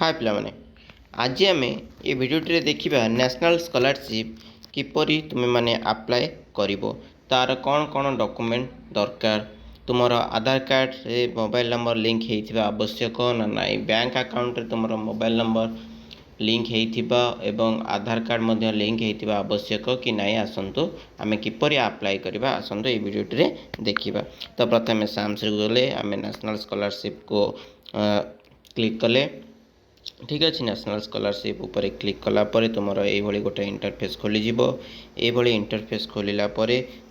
हाय पिलामाने आज आम ये भिडियोटी देखा नेशनल स्कॉलरशिप किपरि तुम मैंने अप्लाई कर तार कौन कौन डॉक्यूमेंट दरकार तुमर आधार कार्ड रे मोबाइल नंबर लिंक होता आवश्यक ना ना बैंक अकाउंट रे तुम मोबाइल नंबर लिंक होता एवं आधार कार्ड मध्य लिंक होता आवश्यक कि नहीं आसतु आम किपरि अप्लाई करवा आसतु ये भिडियोटी देखा। तो प्रथम साम्स गले आम नेशनल स्कॉलरशिप को क्लिक कले ठीक अच्छे। नेशनल स्कॉलरशिप ऊपर क्लिक कलापर तुम ये गोटे इंटरफेस खोली ये इंटरफेस खोलला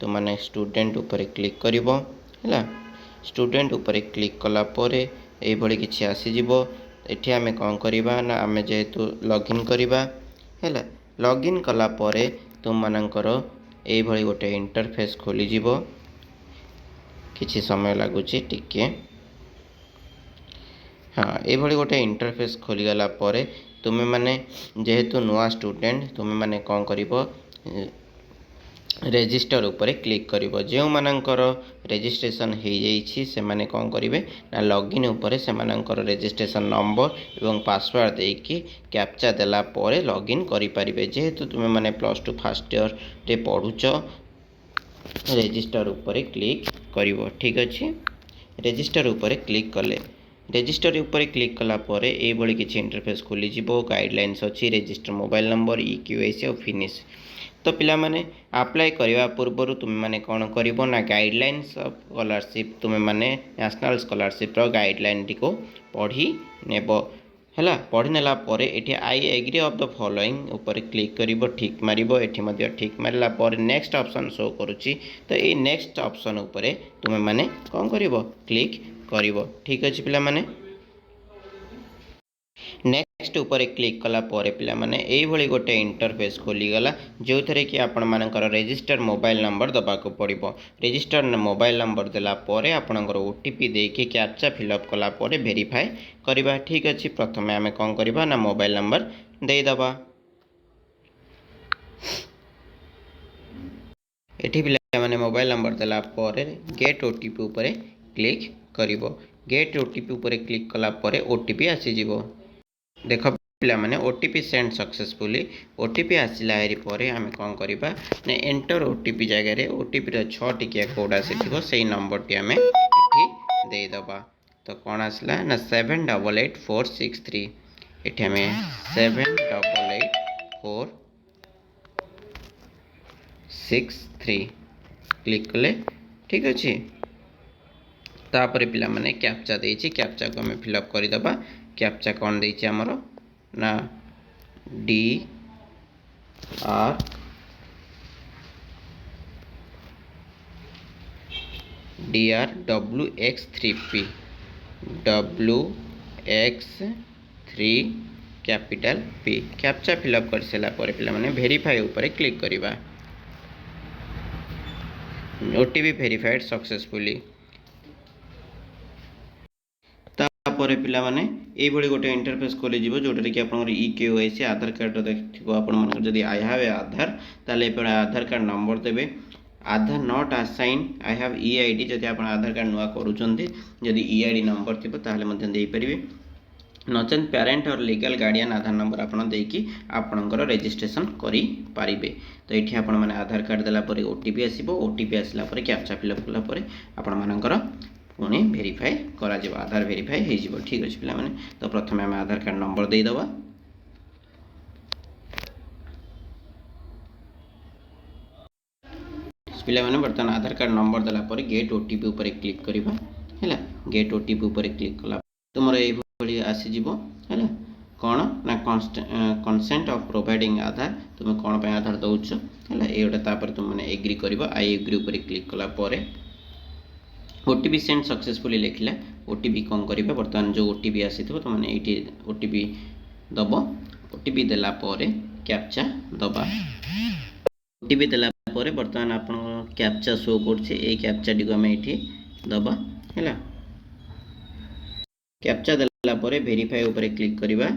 तुमने स्टूडेंट ऊपर क्लिक कर स्टूडेंट ऊपर क्लिक कलापर ये किसी आसीज एठी आमे कौन करवा ना आमे जेहेतु लॉगिन करवा है लॉगिन कलापर तुम मानकर ये गोटे इंटरफेस खोली किसी समय लगुच टिके हाँ ये गोटे इंटरफेस खोलीगला तुम्हें माने जेहेतु नुआ स्टूडेंट तुम्हें माने कौन कर रेजिस्टर ऊपर क्लिक कर जो मानकर रेजिस्ट्रेशन हो जाइए से माने कौन करेंगे ना लॉगिन ऊपर से मानकर रेजिस्ट्रेशन नंबर एवं पासवर्ड देकी कैप्चा देला परे लॉगिन करें। जेहेतु तुम्हें माने +2 फर्स्ट ईयर रे पढ़ुच रेजिस्टर ऊपर क्लिक कर ठीक अच्छे। रेजिस्टर ऊपर क्लिक कले रेजिस्टर ऊपर क्लिक कलापर ये किसी इंटरफेस खोली गाइडलाइंस अच्छी रेजिस्टर मोबाइल नंबर EQIC और फिनिश। तो पिला माने अप्लाई करने पूर्व तुम मैंने कौन कर ना गाइडलाइंस ऑफ स्कॉलरशिप तुम मैंने नेशनल स्कॉलरशिप गाइडलाइन टी को पढ़ी नेब है पढ़ी नेला ये I agree of the following ऊपर क्लिक कर ठीक मार ये ठीक मारा नेक्स्ट ऑप्शन शो करुच्ची। तो ये नेक्स्ट ऑप्शन ऊपर तुम मैंने कौन कर क्लिक कर ठीक अच्छे पिला माने नेक्स्ट ऊपर क्लिक कला पिला माने ये गोटे इंटरफेस खोलीगला जो थे कि आपण मानकर रेजिस्टर मोबाइल नंबर दबाक पड़ो रेजिस्टर मोबाइल नंबर देलापर आपणकर OTP देकी कैप्चा फिलअप कलापर वेरीफाए करवा ठीक अच्छे। प्रथम आम कौन करवा ना मोबाइल नंबर देदबा एठी पिला माने मोबाइल नंबर देलापर गेट OTP ऊपर क्लिक करिवो गेट OTP ऊपर क्लिक कलापर OTP आसीजिवो देख पिला माने OTP सेंड सक्सेसफुली OTP आसला पर आम कौन करवा ना एंटर OTP जगह OTP 6 टिकिया कोड आसी से नंबर टी आम देदबा। तो कौन आसला ना 788463 ये आम 788463 क्लिक कले ठीक अच्छे। तापर पिला माने कैप्चा देछि कैप्चा को हमें फिलअप करदबा कैप्चा कौन देछि हमरो ना DRWX3P WX3 capital P captcha fill up कर सारा पर पिला माने वेरीफाई ऊपर क्लिक करवा OTP वेरीफाइड सक्सेसफुली। तापर पिला माने ये गोटे इंटरफेस खोली जोटा कि आप EQIC आधार कार्ड देखो आपड़ी आई हैव आधार ताले आधार कार्ड नंबर देवे Aadhaar not assign I have EID जदि आप आधार कार्ड नुआ करूँगी जदि EID नंबर थी ताले पारे नचेत पेरेंट और लीगल गार्डियन आधार नंबर आप आपणकर रेजिस्ट्रेशन करें। तो ये आप आधार कार्ड देलापर OTP आसो OTP आसला कैप्चा फिलअप कलापर आपणकर पुणी वेरीफाए करा आधार वेरीफाए हो ठीक अच्छे पिला माने। तो प्रथम आम आधार कार्ड नंबर देदबा पिला माने बर्तमान आधार कार्ड नंबर देलापर गेट OTP ऊपर क्लिक करवा है गेट OTP ऊपर क्लिक कला तुम ये आसीज है कौन ना कंसेंट ऑफ प्रोवाइडिंग आधार तुम कौन पे आधार दौच है ये गोटे तुम मैंने एग्री कर आई एग्री ऊपर क्लिक कलापर OTP सेंड सक्सेसफुली लिखला OTP कौन करेंगे बर्तमान जो OTP आसी तो मैंने ये OTP दब OTP देलापर कैप्चा दबा OTP देलापर बर्तमान आप कैप्चा शो कर कैप्चा टी आम ये दबा है कैप्चा देलापर वेरीफाई ऊपर क्लिक करवा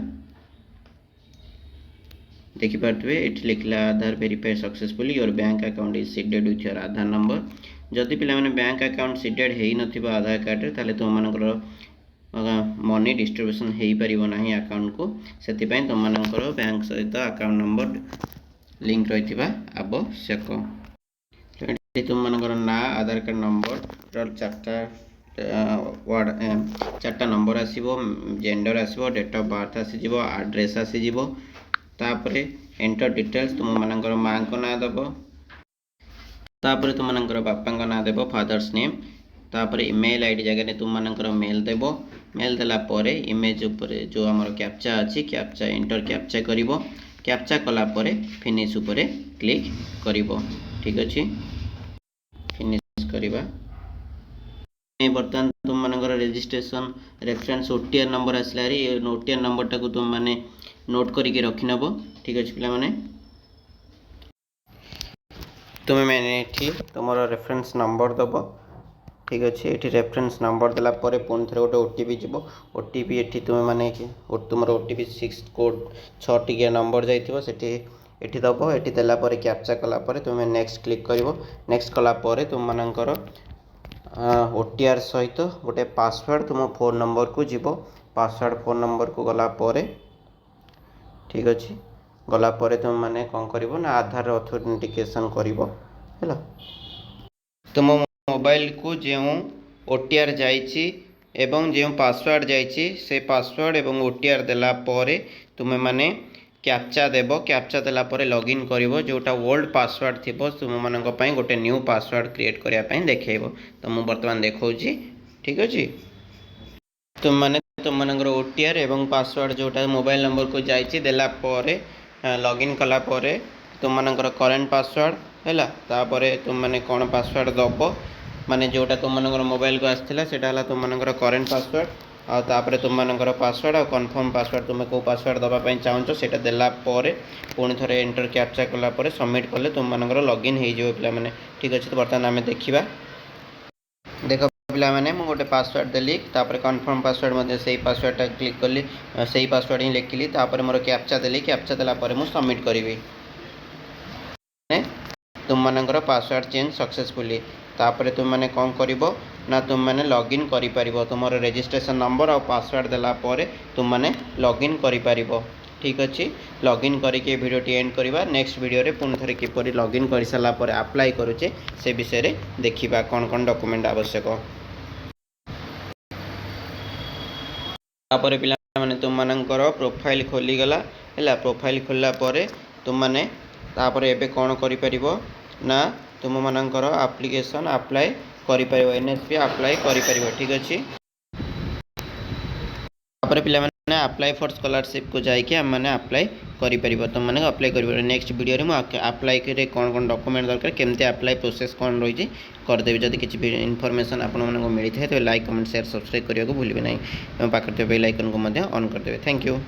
देखिपे ये लिखला Aadhaar verify successfully your bank account is seeded with your Aadhaar number जदि पिला माने बैंक अकाउंट सीडेड हेई नथिबा आधार कार्ड रे ताले तुम मानकर मनी डिस्ट्रीब्यूशन हो पार ना अकाउंट को से तुम बैंक सहित अकाउंट नंबर लिंक रही आवश्यक। तुम ना आधार कार्ड नंबर चार्टा नंबर आसो जेंडर आसो डेट ऑफ बर्थ आसीज एड्रेस आसीज तापर एंटर डिटेल्स तुम मानकर माँ को ना दब तापर तुम मानकर बापा ना देव फादर्स नेम तापर ईमेल आईडी जगह तुम मानकर मेल देव मेल देला परे इमेज ऊपर जो आमर कैप्चा अच्छी कैप्चा एंटर कैप्चा करिवो कैप्चा कला परे फिनिश ऊपर क्लिक करिवो। ठीक अच्छे फिनिश करवा बर्तमान तुम मानकर रजिस्ट्रेशन रेफरेंस ओटीआर नंबर आसला ओटीआर नंबर टाक तुम माने नोट करके रखी नब। ठीक अच्छे पिला माने तुम्हें मैंने ये तुम रेफरेंस नंबर दब। ठीक अच्छे ये रेफरेंस नंबर देला पुणी थे गोटे ओटीपी जीव ओटीपी ये तुम्हें माने तुम ओटीपी 6 कोड 6 टिकिया नंबर जाइए ये दब ये देलापर कैप्चा कलापर तुम्हें नेक्स्ट क्लिक कर नेक्स्ट कलापर तुम मानकर ओटीआर सहित गोटे पासवर्ड तुम फोन नंबर को जीव पासवर्ड फोन नंबर को गला परे। ठीक अच्छे गलापर तुम मैंने कौन कर आधार ऑथेंटिकेशन कर तुम मोबाइल को जो ओटीआर जाइए एवं जो पासवर्ड जाइए से पासवर्ड एवं ओटीआर देला परे तुम माने कैप्चा देव कैप्चा देला परे लॉगिन करिवो जोटा ओल्ड पासवर्ड थी तुम मानक गोटे न्यू पासवर्ड क्रिएट करने देखो तो मुझे बर्तमान देखा। ठीक अच्छे तुम मैंने तुम मानकर ओटीआर एवं पासवर्ड जोटा मोबाइल नंबर को जाइए देला परे लॉगिन कला परे तुम मानकर करेंट पासवर्ड है तापर तुम मैंने कौन पासवर्ड दब माने जोटा तुम मानकर मोबाइल को आसाला से तुम मानकर करेंट पासवर्ड आउे तुम मानकर पासवर्ड आ कन्फर्म पासवर्ड तुम कौ पासवर्ड दवाई चाहो से देला पुणी थे एंटर कैप्चा कलापर सबमिट कले तुम मानकर लॉगिन हो पे। ठीक अच्छे तो बर्तमान आम देखा देख पे मुझे गोटे पासवर्ड देली तापर कन्फर्म पासवर्ड से पासवर्डटा क्लिक कली से पासवर्ड ही लिखिली तापर मोर कैप्चा देली कैप्चा देला मुझे सबमिट करी तुम मानकर पासवर्ड चेंज सक्सेसफुली तापर तुम मैंने कौन कर ना तुम मैंने लॉगिन कर तुम रजिस्ट्रेशन नंबर और पासवर्ड देला परे तुम मैंने लॉगिन कर। ठीक अच्छे लॉगिन करके वीडियो एंड करवा नेक्स्ट वीडियो रे पुणी थे किपर लॉगिन कर सारापर अप्लाई करुचे से विषय रे देखिबा कौन कौन डॉक्यूमेंट आवश्यक। तापर पिला माने तुम मानकर प्रोफाइल खोलीगला है प्रोफाइल खोलला परे तुम मैंने तापर एबे कौन करिपरिबो ना तुम मानकर एप्लिकेशन अप्लाई करिपरिबो एनएसपी अप्लाई करिपरिबो। ठीक अच्छे तापर पिला माने अप्लाई फॉर स्कॉलरशिप को जाइए आम मैंने अप्लाई करिपरिबो तुम माने अप्लाई करिपरिबो नेक्स्ट वीडियो रे मु अप्लाई करे कौन कौन डॉक्यूमेंट दरकार केमते अप्लाई प्रोसेस कौन रही करदेवी जदि किसी इनफॉरमेशन आपण मानक मिली है तो लाइक कमेंट शेयर सब्सक्राइब करने को भूलिए ना पाखे बेल आइकन को ऑन करदेवे। Thank you.